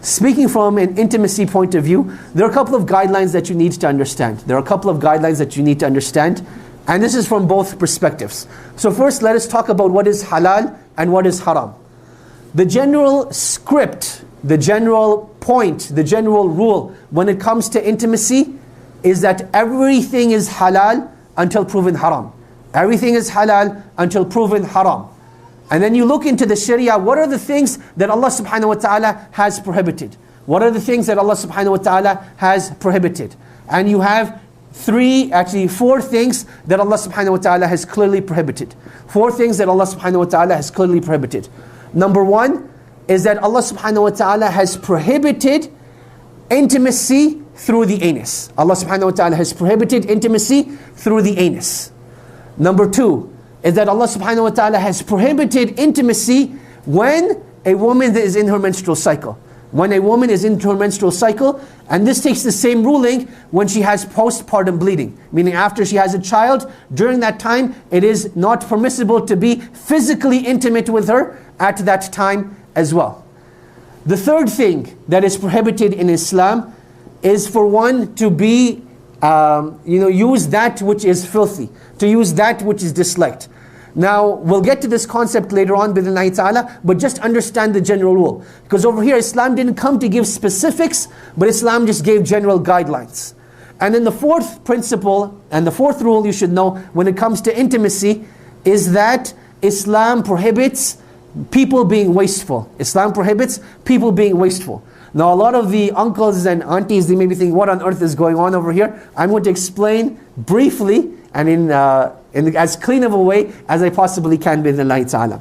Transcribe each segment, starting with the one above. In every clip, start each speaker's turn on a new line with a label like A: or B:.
A: Speaking from an intimacy point of view, there are a couple of guidelines that you need to understand. And this is from both perspectives. So first, let us talk about what is halal and what is haram. The general script, the general point, the general rule when it comes to intimacy is that everything is halal until proven haram. Everything is halal until proven haram. And then you look into the Sharia, what are the things that Allah subhanahu wa ta'ala has prohibited? What are the things that Allah subhanahu wa ta'ala has prohibited? And you have four things that Allah subhanahu wa ta'ala has clearly prohibited. Four things that Allah subhanahu wa ta'ala has clearly prohibited. Number one is that Allah subhanahu wa ta'ala has prohibited intimacy through the anus. Allah subhanahu wa ta'ala has prohibited intimacy through the anus. Number two is that Allah subhanahu wa ta'ala has prohibited intimacy when a woman is in her menstrual cycle. When a woman is in her menstrual cycle, and this takes the same ruling when she has postpartum bleeding, meaning after she has a child, during that time it is not permissible to be physically intimate with her at that time as well. The third thing that is prohibited in Islam is for one to be, use that which is filthy, to use that which is disliked. Now, we'll get to this concept later on, bi'idhnillahi ta'ala, but just understand the general rule. Because over here, Islam didn't come to give specifics, but Islam just gave general guidelines. And then the fourth principle, and the fourth rule you should know when it comes to intimacy, is that Islam prohibits people being wasteful. Islam prohibits people being wasteful. Now, a lot of the uncles and aunties, they may be thinking, what on earth is going on over here? I'm going to explain briefly, and in as clean of a way as I possibly can, bi'idhnillahi ta'ala.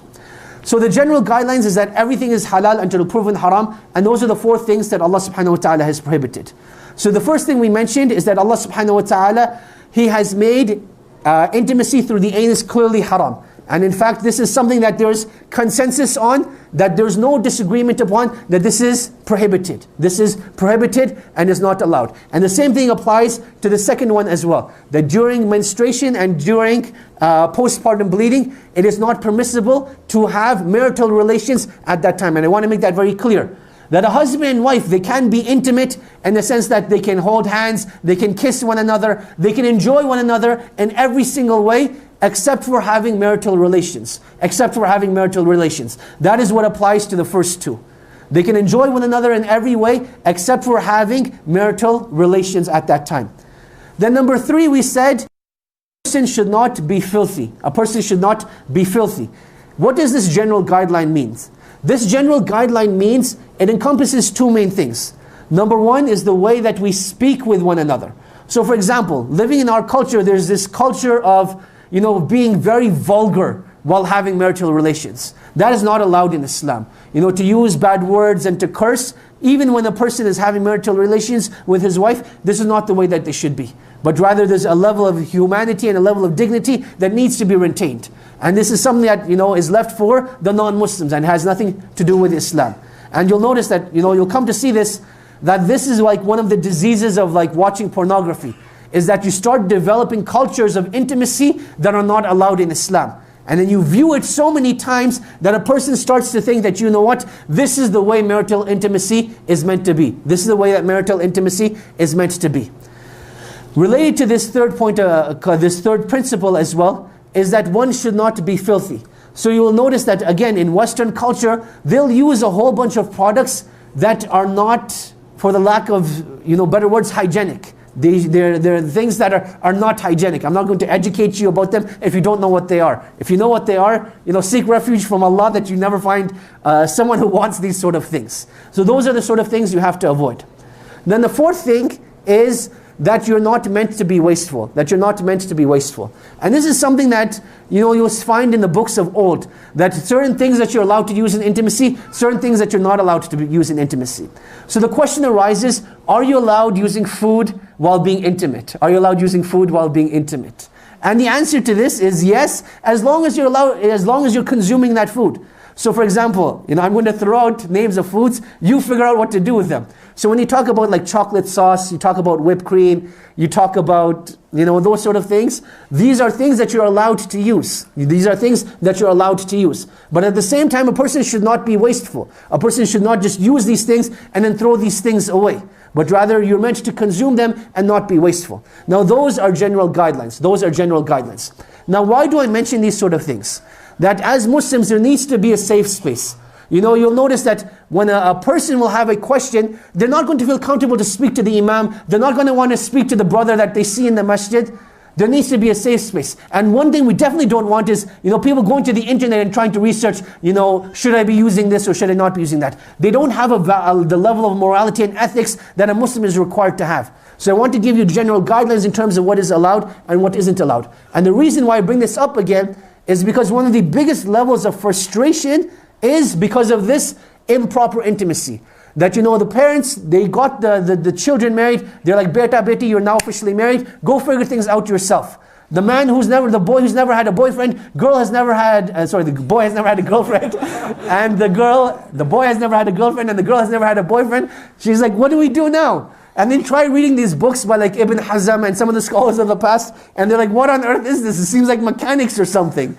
A: So the general guidelines is that everything is halal until proven haram, and those are the four things that Allah subhanahu wa ta'ala has prohibited. So the first thing we mentioned is that Allah subhanahu wa ta'ala, He has made intimacy through the anus clearly haram. And in fact, this is something that there's consensus on, that there's no disagreement upon, that this is prohibited. This is prohibited and is not allowed. And the same thing applies to the second one as well, that during menstruation and during postpartum bleeding, it is not permissible to have marital relations at that time. And I want to make that very clear, that a husband and wife, they can be intimate in the sense that they can hold hands, they can kiss one another, they can enjoy one another in every single way, except for having marital relations. Except for having marital relations. That is what applies to the first two. They can enjoy one another in every way, except for having marital relations at that time. Then number three, we said, a person should not be filthy. A person should not be filthy. What does this general guideline mean? This general guideline means it encompasses two main things. Number one is the way that we speak with one another. So for example, living in our culture, there's this culture of being very vulgar while having marital relations. That is not allowed in Islam. To use bad words and to curse, even when a person is having marital relations with his wife, this is not the way that they should be. But rather there's a level of humanity and a level of dignity that needs to be retained. And this is something that, is left for the non-Muslims and has nothing to do with Islam. And you'll notice that, you'll come to see this, that this is like one of the diseases of like watching pornography, is that you start developing cultures of intimacy that are not allowed in Islam. And then you view it so many times that a person starts to think that, this is the way marital intimacy is meant to be. This is the way that marital intimacy is meant to be. Related to this third point, this third principle as well, is that one should not be filthy. So you will notice that again in Western culture, they'll use a whole bunch of products that are not, for the lack of better words, hygienic. They're things that are not hygienic. I'm not going to educate you about them if you don't know what they are. If you know what they are, seek refuge from Allah that you never find someone who wants these sort of things. So those are the sort of things you have to avoid. Then the fourth thing is that you're not meant to be wasteful. That you're not meant to be wasteful. And this is something that you'll find in the books of old, that certain things that you're allowed to use in intimacy, certain things that you're not allowed to use in intimacy. So the question arises, are you allowed using food while being intimate? Are you allowed using food while being intimate? And the answer to this is yes, as long as you're consuming that food. So for example, I'm going to throw out names of foods, you figure out what to do with them. So when you talk about like chocolate sauce, you talk about whipped cream, you talk about, those sort of things, these are things that you're allowed to use. These are things that you're allowed to use. But at the same time, a person should not be wasteful. A person should not just use these things and then throw these things away. But rather, you're meant to consume them and not be wasteful. Now, those are general guidelines. Those are general guidelines. Now, why do I mention these sort of things? That as Muslims, there needs to be a safe space. You'll notice that when a person will have a question, they're not going to feel comfortable to speak to the imam. They're not going to want to speak to the brother that they see in the masjid. There needs to be a safe space. And one thing we definitely don't want is, people going to the internet and trying to research, should I be using this or should I not be using that? They don't have the level of morality and ethics that a Muslim is required to have. So I want to give you general guidelines in terms of what is allowed and what isn't allowed. And the reason why I bring this up again is because one of the biggest levels of frustration is because of this improper intimacy. That the parents, they got the children married, they're like, beta, beti, you're now officially married, go figure things out yourself. The boy who's never had a boyfriend, the boy has never had a girlfriend, and the boy has never had a girlfriend, and the girl has never had a boyfriend. She's like, what do we do now? And then try reading these books by like Ibn Hazm and some of the scholars of the past, and they're like, what on earth is this? It seems like mechanics or something.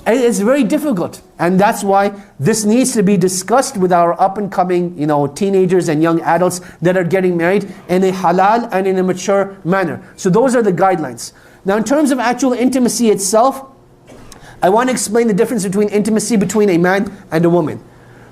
A: It's very difficult, and that's why this needs to be discussed with our up-and-coming, teenagers and young adults that are getting married in a halal and in a mature manner. So those are the guidelines. Now, in terms of actual intimacy itself, I want to explain the difference between intimacy between a man and a woman.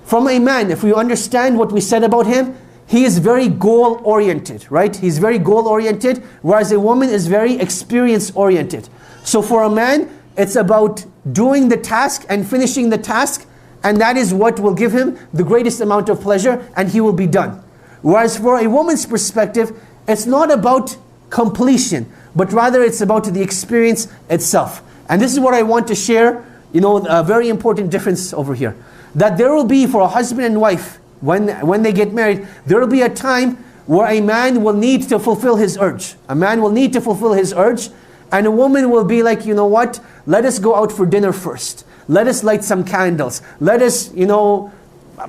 A: From a man, if we understand what we said about him, he is very goal-oriented, right? He's very goal-oriented, whereas a woman is very experience-oriented. So for a man, it's about doing the task and finishing the task, and that is what will give him the greatest amount of pleasure, and he will be done. Whereas for a woman's perspective, it's not about completion, but rather it's about the experience itself. And this is what I want to share, a very important difference over here. That there will be, for a husband and wife, when they get married, there will be a time where a man will need to fulfill his urge. A man will need to fulfill his urge, and a woman will be like, what? Let us go out for dinner first. Let us light some candles. Let us,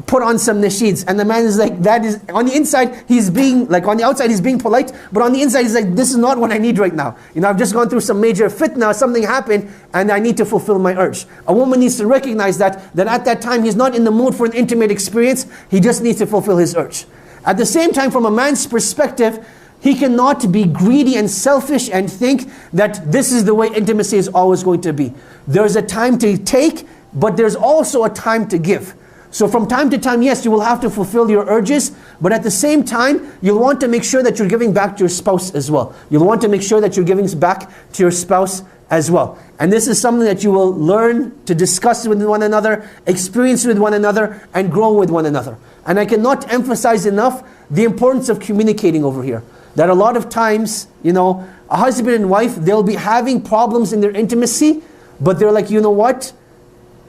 A: put on some nasheeds. And the man is like, that is, on the inside, he's being, like on the outside, he's being polite, but on the inside, he's like, this is not what I need right now. I've just gone through some major fitna, something happened, and I need to fulfill my urge. A woman needs to recognize that at that time, he's not in the mood for an intimate experience, he just needs to fulfill his urge. At the same time, from a man's perspective, he cannot be greedy and selfish and think that this is the way intimacy is always going to be. There's a time to take, but there's also a time to give. So from time to time, yes, you will have to fulfill your urges, but at the same time, you'll want to make sure that you're giving back to your spouse as well. You'll want to make sure that you're giving back to your spouse as well. And this is something that you will learn to discuss with one another, experience with one another, and grow with one another. And I cannot emphasize enough the importance of communicating over here. That a lot of times, a husband and wife, they'll be having problems in their intimacy, but they're like, what?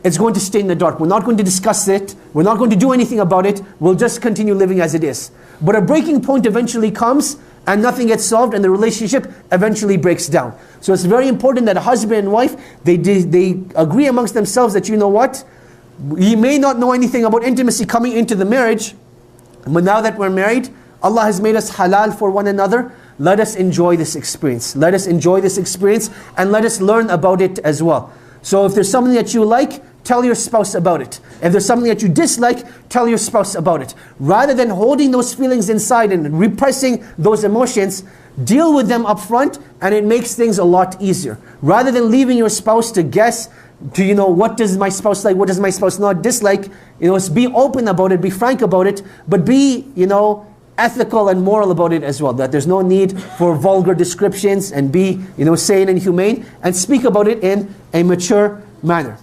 A: It's going to stay in the dark. We're not going to discuss it. We're not going to do anything about it. We'll just continue living as it is. But a breaking point eventually comes, and nothing gets solved, and the relationship eventually breaks down. So it's very important that a husband and wife, they agree amongst themselves that, what? We may not know anything about intimacy coming into the marriage, but now that we're married, Allah has made us halal for one another. Let us enjoy this experience. Let us enjoy this experience, and let us learn about it as well. So if there's something that you like, tell your spouse about it. If there's something that you dislike, tell your spouse about it. Rather than holding those feelings inside and repressing those emotions, deal with them up front, and it makes things a lot easier. Rather than leaving your spouse to guess, what does my spouse like, what does my spouse not dislike, be open about it, be frank about it, but be, ethical and moral about it as well. That there's no need for vulgar descriptions, and be, sane and humane, and speak about it in a mature manner.